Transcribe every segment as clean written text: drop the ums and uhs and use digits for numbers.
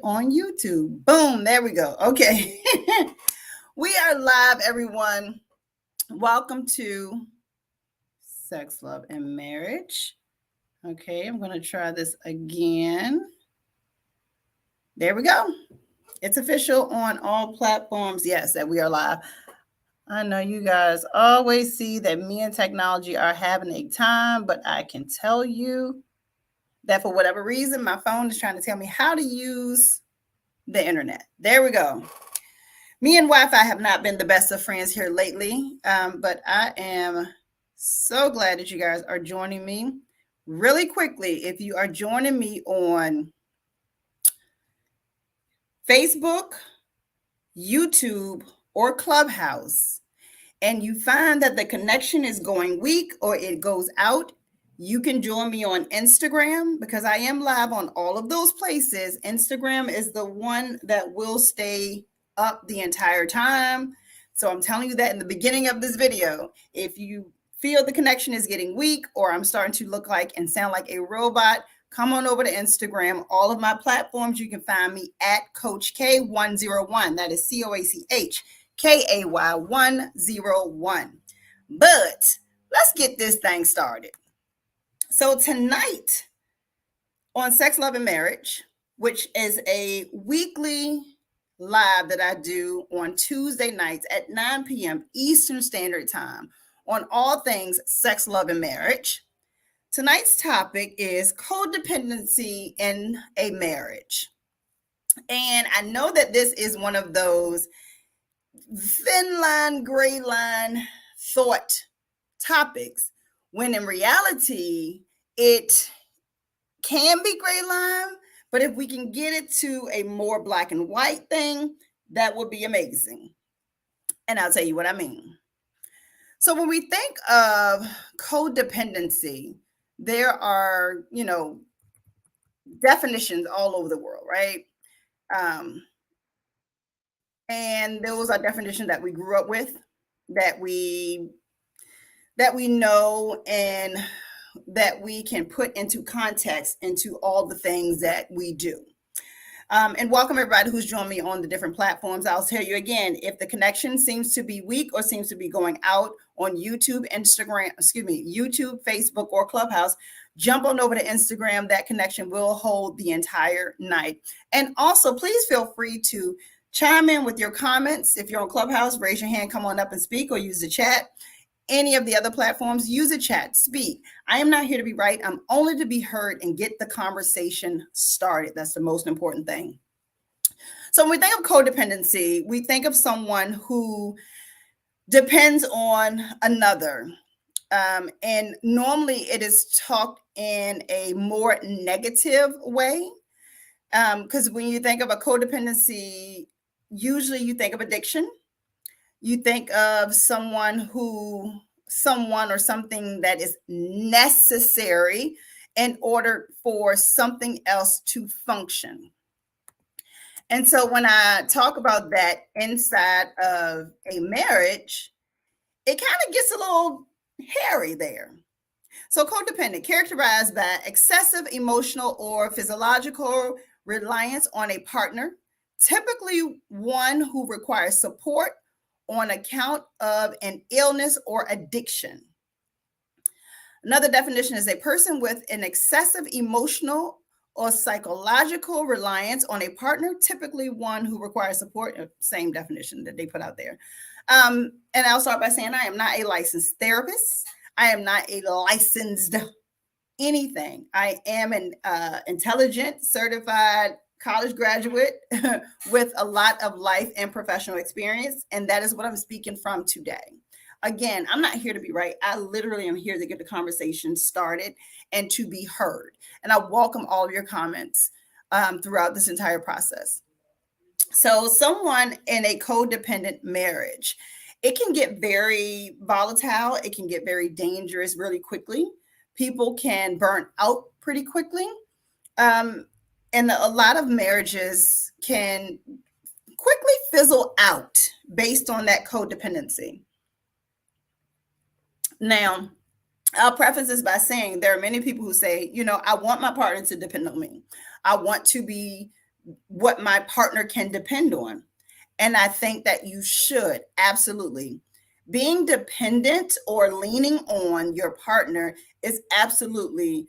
on YouTube. Boom, there we go. Okay. We are live, everyone. Welcome to Sex, Love, and Marriage. Okay, I'm going to try this again. There we go. It's official on all platforms. Yes, that we are live. I know you guys always see that me and technology are having a time, but I can tell you that for whatever reason, my phone is trying to tell me how to use the internet. There we go. Me and Wi-Fi have not been the best of friends here lately, but I am so glad that you guys are joining me. Really quickly, if you are joining me on Facebook, YouTube, or Clubhouse, and you find that the connection is going weak or it goes out, you can join me on Instagram because I am live on all of those places. Instagram is the one that will stay up the entire time. So I'm telling you that in the beginning of this video, if you feel the connection is getting weak or I'm starting to look like and sound like a robot, come on over to Instagram. All of my platforms, you can find me at Coach K101. That is COACH KAY 101. But let's get this thing started. So tonight on Sex, Love, and Marriage, which is a weekly live that I do on Tuesday nights at 9 p.m. Eastern Standard Time on all things sex, love, and marriage. Tonight's topic is codependency in a marriage. And I know that this is one of those thin line, gray line thought topics, when in reality, it can be gray line, but if we can get it to a more black and white thing, that would be amazing. And I'll tell you what I mean. So when we think of codependency, there are, definitions all over the world, right? And those are definitions that we grew up with, that we know, and that we can put into context into all the things that we do. And welcome everybody who's joined me on the different platforms. I'll tell you again, if the connection seems to be weak or seems to be going out on YouTube, YouTube, Facebook, or Clubhouse, jump on over to Instagram. That connection will hold the entire night. And also, please feel free to chime in with your comments. If you're on Clubhouse, raise your hand, come on up and speak, or use the chat. Any of the other platforms, use a chat, speak. I am not here to be right. I'm only to be heard and get the conversation started. That's the most important thing. So when we think of codependency, we think of someone who depends on another. And normally it is talked in a more negative way. Because when you think of a codependency, usually you think of addiction. You think of someone or something that is necessary in order for something else to function. And so when I talk about that inside of a marriage, it kind of gets a little hairy there. So codependent, characterized by excessive emotional or physiological reliance on a partner, typically one who requires support on account of an illness or addiction. Another definition is a person with an excessive emotional or psychological reliance on a partner, typically one who requires support. Same definition that they put out there. And I'll start by saying I am not a licensed therapist. I am not a licensed anything. I am an intelligent, certified college graduate with a lot of life and professional experience. And that is what I'm speaking from today. Again, I'm not here to be right. I literally am here to get the conversation started and to be heard. And I welcome all of your comments throughout this entire process. So someone in a codependent marriage, it can get very volatile. It can get very dangerous really quickly. People can burn out pretty quickly. And a lot of marriages can quickly fizzle out based on that codependency. Now, I'll preface this by saying there are many people who say, I want my partner to depend on me. I want to be what my partner can depend on. And I think that you should absolutely. Being dependent or leaning on your partner is absolutely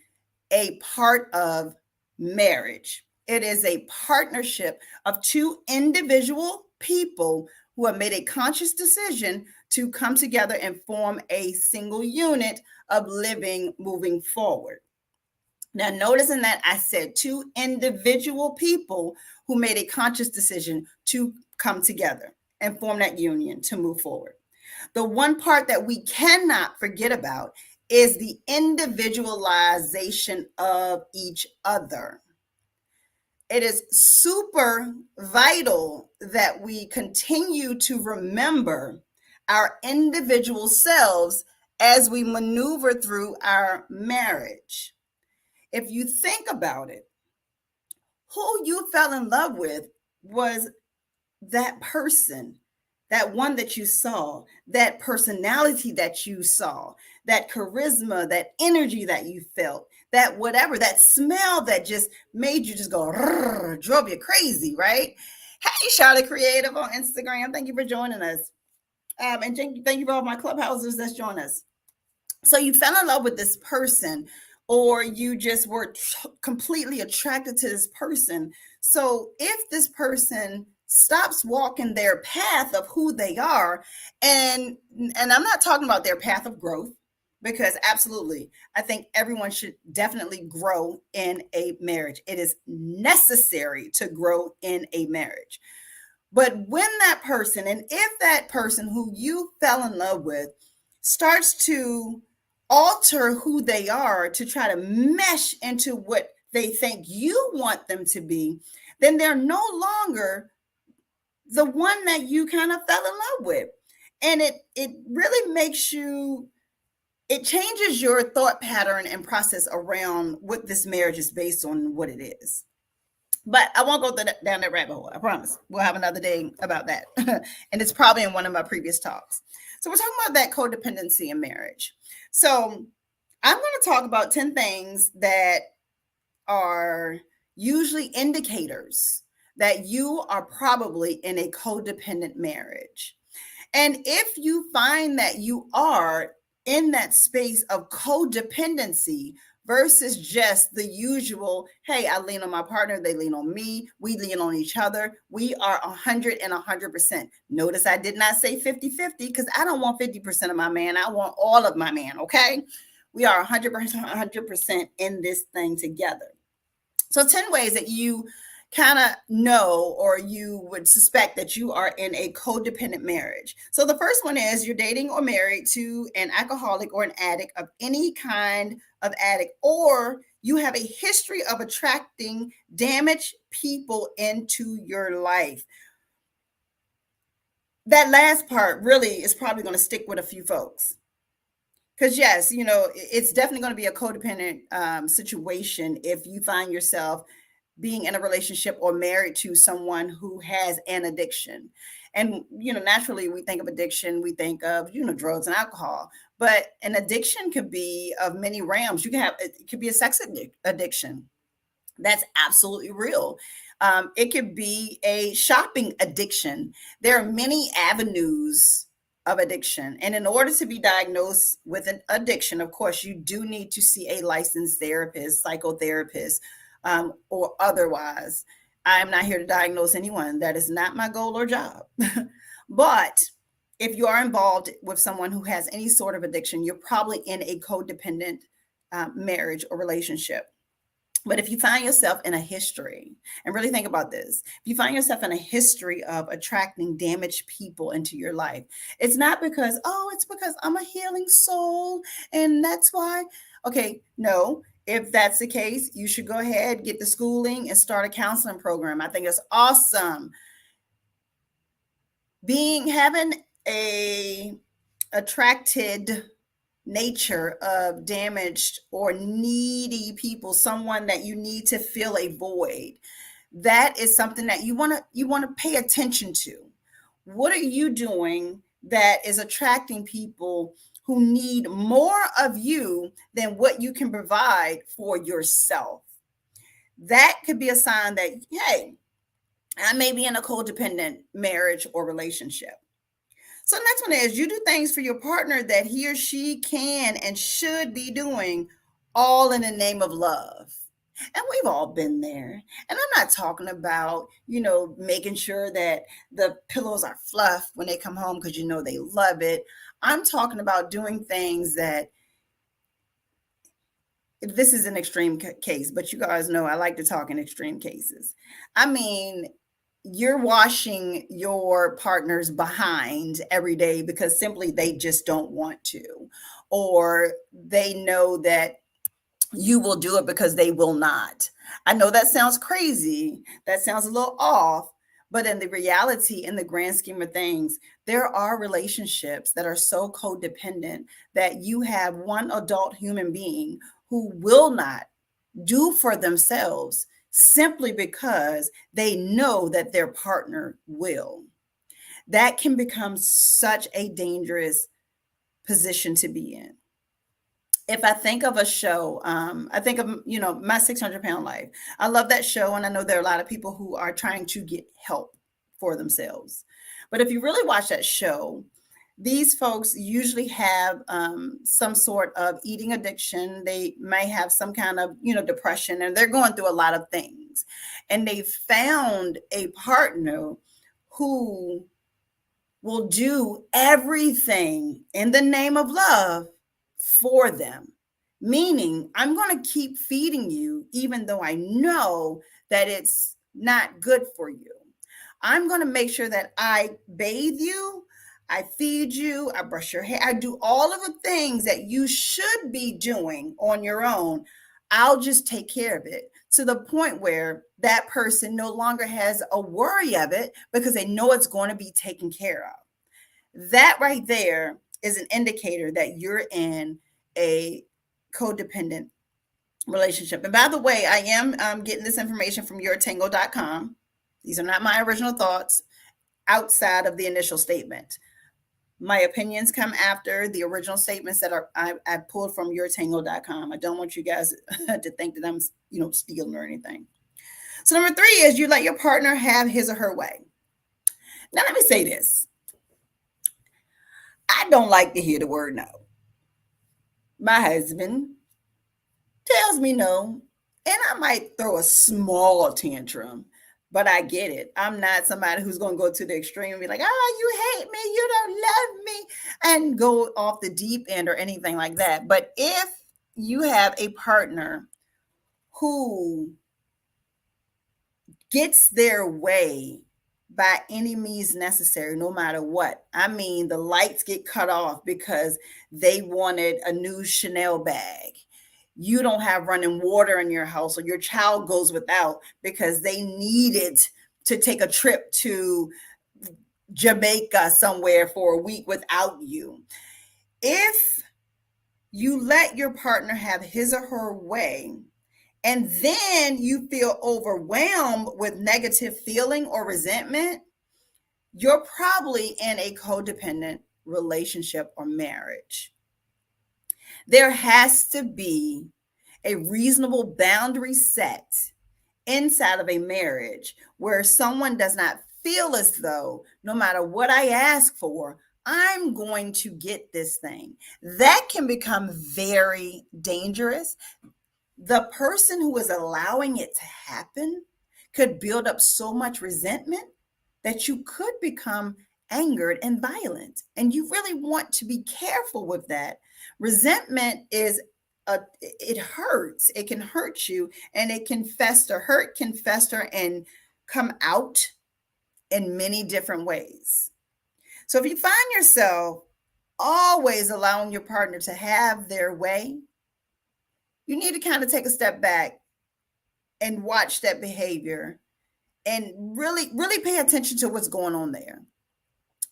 a part of marriage. It is a partnership of two individual people who have made a conscious decision to come together and form a single unit of living moving forward. Now, noticing that I said two individual people who made a conscious decision to come together and form that union to move forward. The one part that we cannot forget about is the individualization of each other. It is super vital that we continue to remember our individual selves as we maneuver through our marriage. If you think about it, who you fell in love with was that person, that one that you saw, that personality that you saw, that charisma, that energy that you felt, that whatever, that smell that just made you just go, drove you crazy, right? Hey, Charlotte Creative on Instagram. Thank you for joining us. And thank you for all my clubhouses that's joined us. So you fell in love with this person, or you just were completely attracted to this person. So if this person stops walking their path of who they are, and I'm not talking about their path of growth, because absolutely, I think everyone should definitely grow in a marriage. It is necessary to grow in a marriage. But when that person, and if that person who you fell in love with starts to alter who they are to try to mesh into what they think you want them to be, then they're no longer the one that you kind of fell in love with. And it really makes you, it changes your thought pattern and process around what this marriage is based on, what it is. But I won't go down that rabbit hole. I promise. We'll have another day about that. And it's probably in one of my previous talks. So we're talking about that codependency in marriage. So I'm going to talk about 10 things that are usually indicators that you are probably in a codependent marriage. And if you find that you are in that space of codependency versus just the usual, hey, I lean on my partner, they lean on me, we lean on each other, we are 100 and 100%. Notice I did not say 50-50 because I don't want 50% of my man. I want all of my man, okay? We are 100% in this thing together. So 10 ways that you kind of know, or you would suspect that you are in a codependent marriage. So the first one is you're dating or married to an alcoholic or an addict of any kind of addict, or you have a history of attracting damaged people into your life. That last part really is probably going to stick with a few folks. Because yes, you know, it's definitely going to be a codependent situation if you find yourself being in a relationship or married to someone who has an addiction. And, you know, naturally we think of addiction, we think of, you know, drugs and alcohol, but an addiction could be of many realms. You can have, it could be a sex addiction. That's absolutely real. It could be a shopping addiction. There are many avenues of addiction. And in order to be diagnosed with an addiction, of course, you do need to see a licensed therapist, psychotherapist, or otherwise. I'm not here to diagnose anyone. That is not my goal or job. But if you are involved with someone who has any sort of addiction, you're probably in a codependent marriage or relationship. But if you find yourself in a history, and really think about this, if you find yourself in a history of attracting damaged people into your life, it's not because, oh, it's because I'm a healing soul and that's why. Okay, no. If that's the case, you should go ahead, get the schooling, and start a counseling program. I think it's awesome. Having a attracted nature of damaged or needy people, someone that you need to fill a void, that is something that you want to pay attention to. What are you doing that is attracting people who need more of you than what you can provide for yourself? That could be a sign that, hey, I may be in a codependent marriage or relationship. So the next one is you do things for your partner that he or she can and should be doing, all in the name of love. And we've all been there. And I'm not talking about, making sure that the pillows are fluffed when they come home because they love it. I'm talking about doing things that, this is an extreme case, but you guys know I like to talk in extreme cases. I mean, you're washing your partner's behind every day because simply they just don't want to, or they know that you will do it because they will not. I know that sounds crazy. That sounds a little off. But in the reality, in the grand scheme of things, there are relationships that are so codependent that you have one adult human being who will not do for themselves simply because they know that their partner will. That can become such a dangerous position to be in. If I think of a show, I think of, My 600-Pound Life. I love that show, and I know there are a lot of people who are trying to get help for themselves. But if you really watch that show, these folks usually have some sort of eating addiction. They may have some kind of, depression, and they're going through a lot of things. And they found a partner who will do everything in the name of love for them. Meaning, I'm going to keep feeding you, even though I know that it's not good for you. I'm going to make sure that I bathe you, I feed you, I brush your hair, I do all of the things that you should be doing on your own. I'll just take care of it, to the point where that person no longer has a worry of it because they know it's going to be taken care of. That right there is an indicator that you're in a codependent relationship. And by the way, I am getting this information from yourtango.com. These are not my original thoughts outside of the initial statement. My opinions come after the original statements that I pulled from yourtango.com. I don't want you guys to think that I'm, stealing or anything. So number 3 is you let your partner have his or her way. Now let me say this. I don't like to hear the word no. My husband tells me no, and I might throw a small tantrum, but I get it. I'm not somebody who's going to go to the extreme and be like, oh, you hate me, you don't love me, and go off the deep end or anything like that. But if you have a partner who gets their way by any means necessary, no matter what. I mean, the lights get cut off because they wanted a new Chanel bag. You don't have running water in your house, or your child goes without because they needed to take a trip to Jamaica somewhere for a week without you. If you let your partner have his or her way, and then you feel overwhelmed with negative feeling or resentment, you're probably in a codependent relationship or marriage. There has to be a reasonable boundary set inside of a marriage where someone does not feel as though no matter what I ask for, I'm going to get this thing. That can become very dangerous. The person who is allowing it to happen could build up so much resentment that you could become angered and violent. And you really want to be careful with that. Resentment it hurts. It can hurt you, and it can fester. Hurt can fester and come out in many different ways. So if you find yourself always allowing your partner to have their way, you need to kind of take a step back and watch that behavior and really, really pay attention to what's going on there.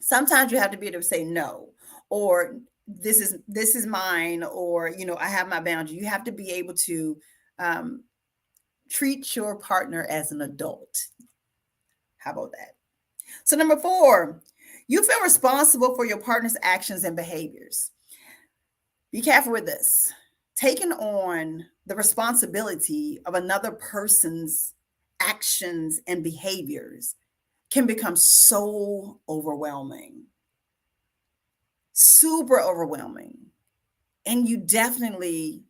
Sometimes you have to be able to say no, or this is mine, or I have my boundary. You have to be able to treat your partner as an adult. How about that? So number 4, you feel responsible for your partner's actions and behaviors. Be careful with this. Taking on the responsibility of another person's actions and behaviors can become so overwhelming, super overwhelming. And you definitely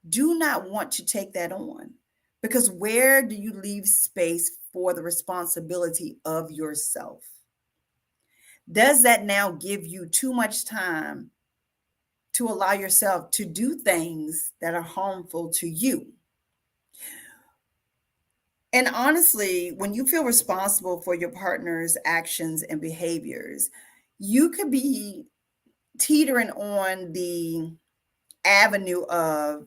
do not want to take that on, because where do you leave space for the responsibility of yourself? Does that now give you too much time to allow yourself to do things that are harmful to you? And honestly, when you feel responsible for your partner's actions and behaviors, you could be teetering on the avenue of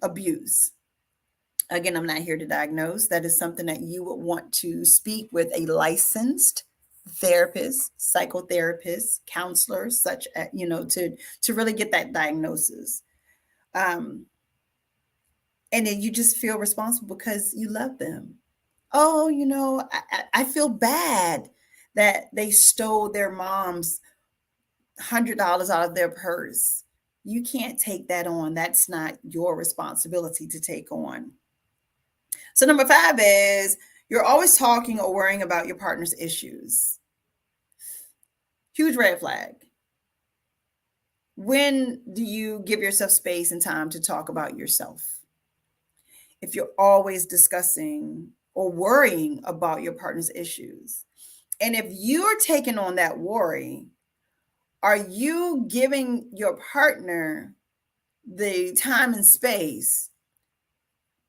abuse. Again, I'm not here to diagnose. That is something that you would want to speak with a licensed therapist, psychotherapist, counselor, such as, to really get that diagnosis. And then you just feel responsible because you love them. Oh, I feel bad that they stole their mom's $100 out of their purse. You can't take that on. That's not your responsibility to take on. So number 5 is you're always talking or worrying about your partner's issues. Huge red flag. When do you give yourself space and time to talk about yourself? If you're always discussing or worrying about your partner's issues, and if you're taking on that worry, are you giving your partner the time and space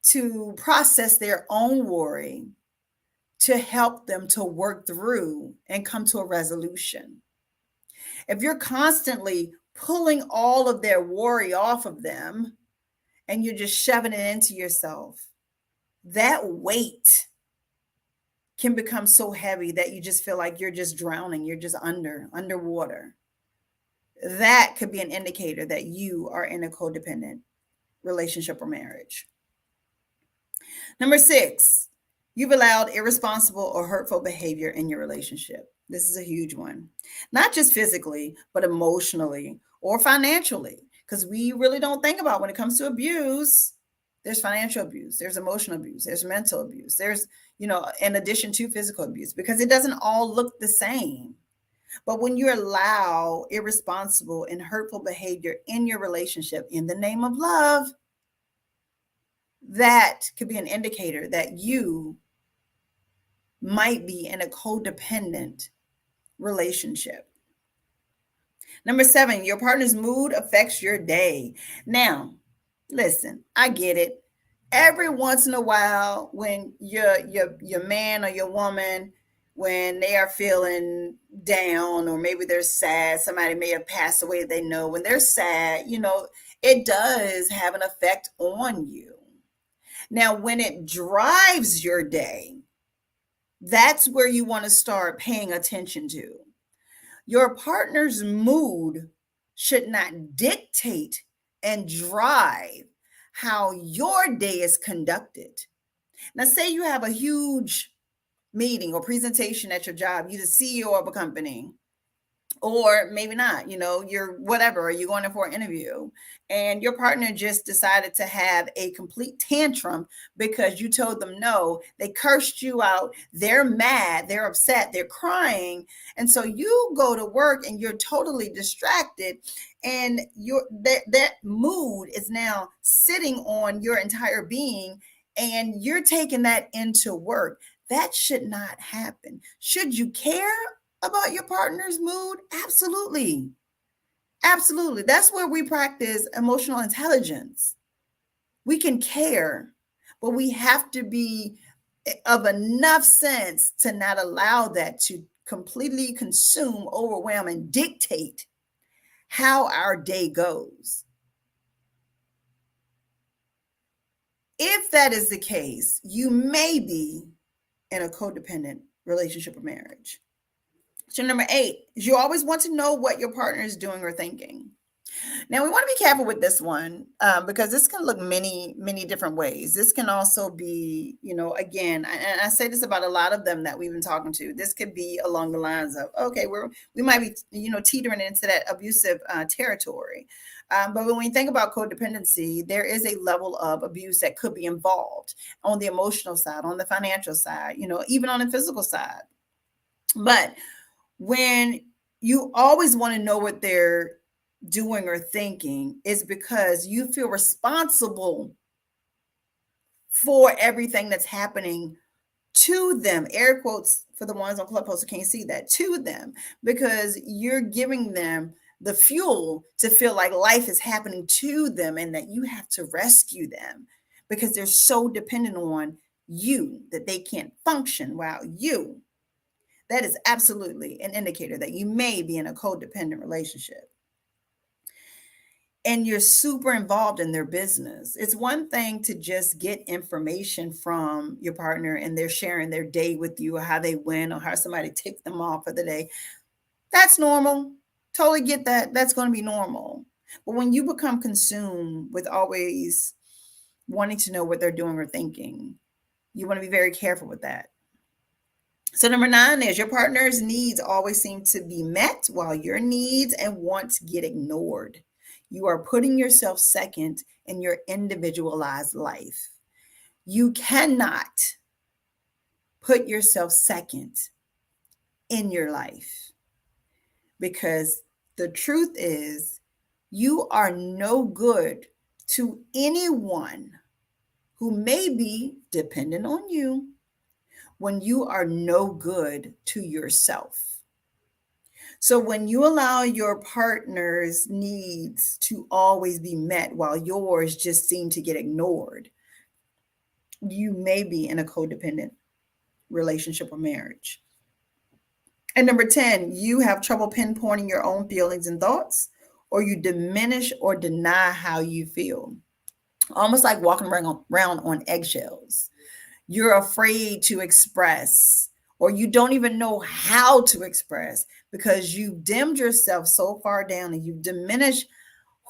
to process their own worry, to help them to work through and come to a resolution? If you're constantly pulling all of their worry off of them and you're just shoving it into yourself, that weight can become so heavy that you just feel like you're just drowning, you're just underwater. That could be an indicator that you are in a codependent relationship or marriage. Number 6, you've allowed irresponsible or hurtful behavior in your relationship. This is a huge one. Not just physically, but emotionally or financially, because we really don't think about when it comes to abuse. There's financial abuse, there's emotional abuse, there's mental abuse, there's, in addition to physical abuse, because it doesn't all look the same. But when you allow irresponsible and hurtful behavior in your relationship in the name of love, that could be an indicator that you might be in a codependent relationship. Number 7, your partner's mood affects your day. Now, listen, I get it. Every once in a while, when your man or your woman, when they are feeling down, or maybe they're sad, somebody may have passed away, they know when they're sad, it does have an effect on you. Now, when it drives your day, that's where you want to start paying attention to. Your partner's mood should not dictate and drive how your day is conducted. Now, say you have a huge meeting or presentation at your job, you're the CEO of a company, or maybe not, you're whatever, or you're going in for an interview, and your partner just decided to have a complete tantrum because you told them no. They cursed you out, they're mad, they're upset, they're crying, and so you go to work and you're totally distracted, and that mood is now sitting on your entire being, and you're taking that into work. That should not happen. Should you care about your partner's mood? Absolutely. Absolutely. That's where we practice emotional intelligence. We can care, but we have to be of enough sense to not allow that to completely consume, overwhelm, and dictate how our day goes. If that is the case, you may be in a codependent relationship or marriage. So number 8 is you always want to know what your partner is doing or thinking. Now we want to be careful with this one because this can look many different ways. This can also be, again, and I say this about a lot of them that we've been talking to. This could be along the lines of, okay, we might be, teetering into that abusive territory. But when we think about codependency, there is a level of abuse that could be involved on the emotional side, on the financial side, even on the physical side. But when you always want to know what they're doing or thinking, is because you feel responsible for everything that's happening to them, air quotes for the ones on Clubhouse who can't see that, to them, because you're giving them the fuel to feel like life is happening to them and that you have to rescue them because they're so dependent on you that they can't function without you. That is absolutely an indicator that you may be in a codependent relationship. And you're super involved in their business. It's one thing to just get information from your partner and they're sharing their day with you or how they went or how somebody ticked them off for the day. That's normal. Totally get that. That's going to be normal. But when you become consumed with always wanting to know what they're doing or thinking, you want to be very careful with that. So number 9 is your partner's needs always seem to be met while your needs and wants get ignored. You are putting yourself second in your individualized life. You cannot put yourself second in your life because the truth is you are no good to anyone who may be dependent on you when you are no good to yourself. So when you allow your partner's needs to always be met while yours just seem to get ignored, you may be in a codependent relationship or marriage. And number 10, you have trouble pinpointing your own feelings and thoughts, or you diminish or deny how you feel. Almost like walking around on eggshells. You're afraid to express, or you don't even know how to express because you've dimmed yourself so far down and you've diminished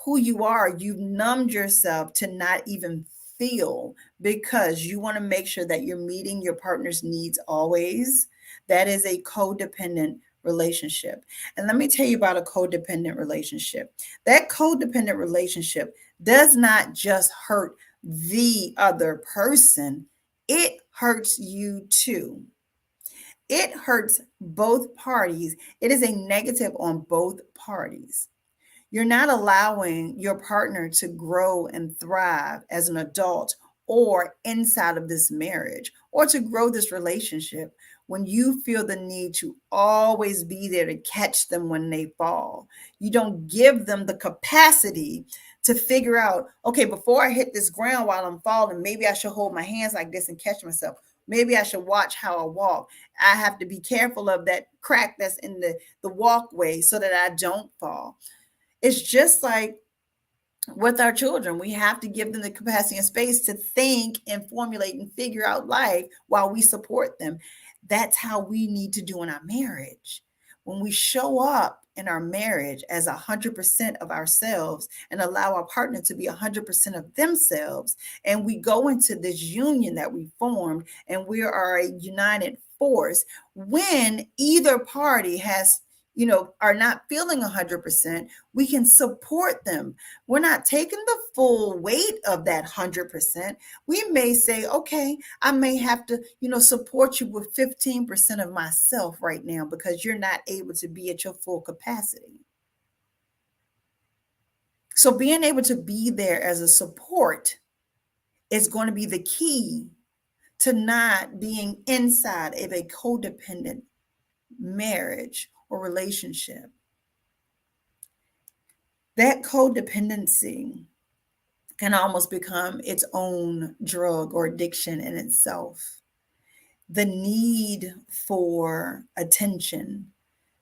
who you are. You've numbed yourself to not even feel because you want to make sure that you're meeting your partner's needs always. That is a codependent relationship. And let me tell you about a codependent relationship. That codependent relationship does not just hurt the other person, it hurts you too. It hurts both parties. It is a negative on both parties. You're not allowing your partner to grow and thrive as an adult or inside of this marriage or to grow this relationship when you feel the need to always be there to catch them when they fall. You don't give them the capacity to figure out, okay, before I hit this ground while I'm falling, maybe I should hold my hands like this and catch myself. Maybe I should watch how I walk. I have to be careful of that crack that's in the walkway so that I don't fall. It's just like with our children, we have to give them the capacity and space to think and formulate and figure out life while we support them. That's how we need to do in our marriage. When we show up in our marriage as 100% of ourselves and allow our partner to be 100% of themselves, and we go into this union that we formed and we are a united force, when either party are not feeling 100%, we can support them. We're not taking the full weight of that 100%. We may say, okay, I may have to, support you with 15% of myself right now because you're not able to be at your full capacity. So being able to be there as a support is going to be the key to not being inside of a codependent marriage or relationship. That codependency can almost become its own drug or addiction in itself. The need for attention,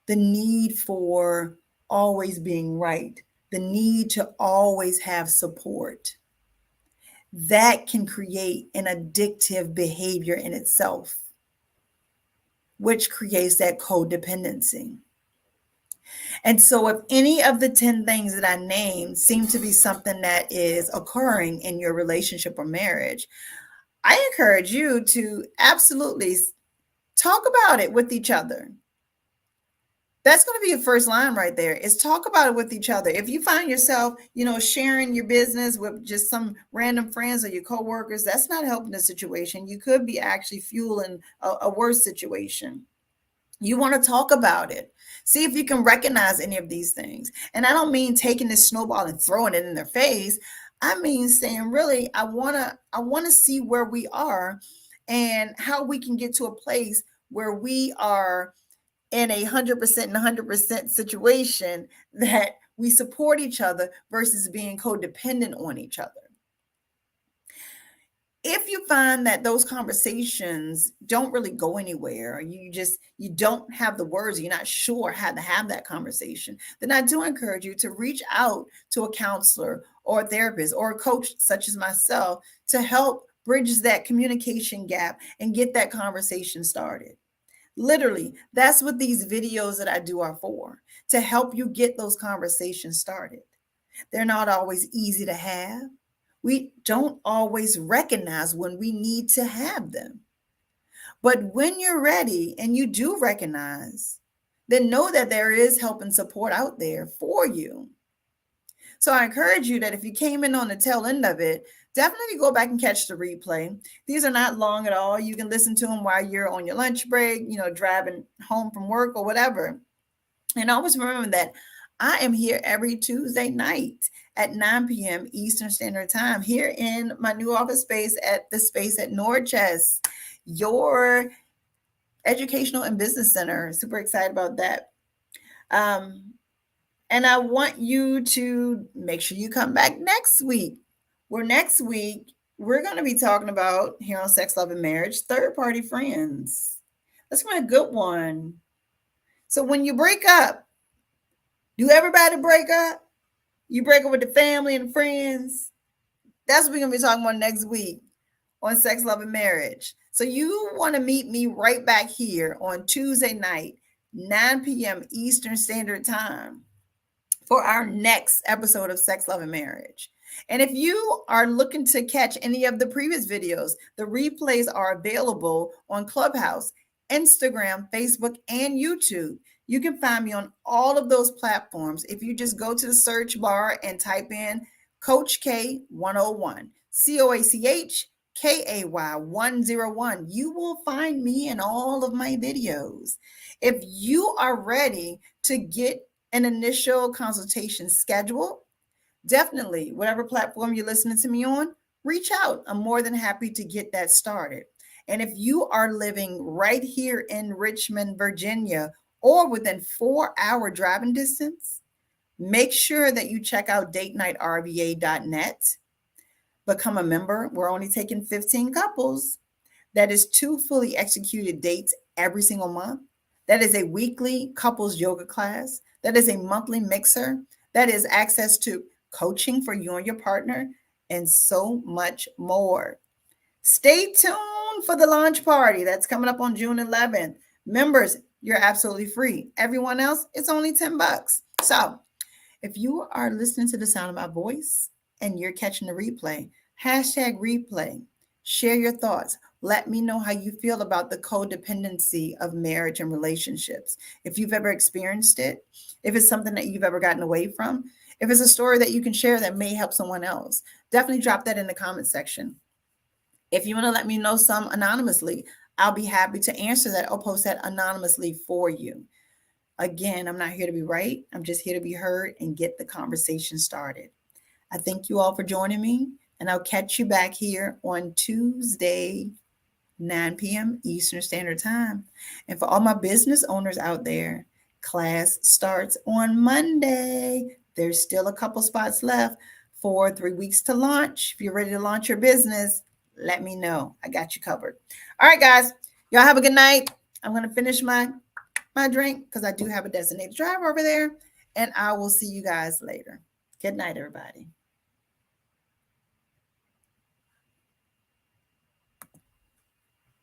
the need for always being right, the need to always have support, that can create an addictive behavior in itself, which creates that codependency. And so if any of the 10 things that I named seem to be something that is occurring in your relationship or marriage, I encourage you to absolutely talk about it with each other. That's going to be your first line right there, is talk about it with each other. If you find yourself, sharing your business with just some random friends or your coworkers, that's not helping the situation. You could be actually fueling a worse situation. You want to talk about it. See if you can recognize any of these things. And I don't mean taking this snowball and throwing it in their face. I mean saying, really, I want to see where we are and how we can get to a place where we are in 100% and 100% situation that we support each other versus being codependent on each other. If you find that those conversations don't really go anywhere, you don't have the words, you're not sure how to have that conversation, then I do encourage you to reach out to a counselor or a therapist or a coach such as myself to help bridge that communication gap and get that conversation started. Literally, that's what these videos that I do are for, to help you get those conversations started. They're not always easy to have. We don't always recognize when we need to have them. But when you're ready and you do recognize, then know that there is help and support out there for you. So I encourage you that if you came in on the tail end of it, definitely go back and catch the replay. These are not long at all. You can listen to them while you're on your lunch break, driving home from work or whatever. And always remember that I am here every Tuesday night at 9 p.m. Eastern Standard Time here in my new office space at the space at Norchest, your educational and business center. Super excited about that. And I want you to make sure you come back next week. Next week, we're going to be talking about, here on Sex, Love, and Marriage, third-party friends. That's been a good one. So when you break up, do everybody break up? You break up with the family and friends? That's what we're going to be talking about next week on Sex, Love, and Marriage. So you want to meet me right back here on Tuesday night, 9 p.m. Eastern Standard Time, for our next episode of Sex, Love, and Marriage. And if you are looking to catch any of the previous videos, the replays are available on Clubhouse, Instagram, Facebook, and YouTube. You can find me on all of those platforms. If you just go to the search bar and type in Coach K 101, COACHKAY 101, you will find me in all of my videos. If you are ready to get an initial consultation scheduled, definitely, whatever platform you're listening to me on, reach out. I'm more than happy to get that started. And if you are living right here in Richmond, Virginia, or within 4-hour driving distance, make sure that you check out datenightrva.net. Become a member. We're only taking 15 couples. That is 2 fully executed dates every single month. That is a weekly couples yoga class. That is a monthly mixer. That is access to coaching for you and your partner, and so much more. Stay tuned for the launch party that's coming up on June 11th. Members, you're absolutely free. Everyone else, it's only $10. So if you are listening to the sound of my voice and you're catching the replay, #replay, share your thoughts. Let me know how you feel about the codependency of marriage and relationships. If you've ever experienced it, if it's something that you've ever gotten away from, if it's a story that you can share that may help someone else, definitely drop that in the comment section. If you want to let me know some anonymously, I'll be happy to answer that or post that anonymously for you. Again, I'm not here to be right. I'm just here to be heard and get the conversation started. I thank you all for joining me, and I'll catch you back here on Tuesday, 9 p.m. Eastern Standard Time. And for all my business owners out there, class starts on Monday. There's still a couple spots left for 3 weeks to launch. If you're ready to launch your business, let me know. I got you covered. All right, guys. Y'all have a good night. I'm going to finish my drink because I do have a designated driver over there, and I will see you guys later. Good night, everybody.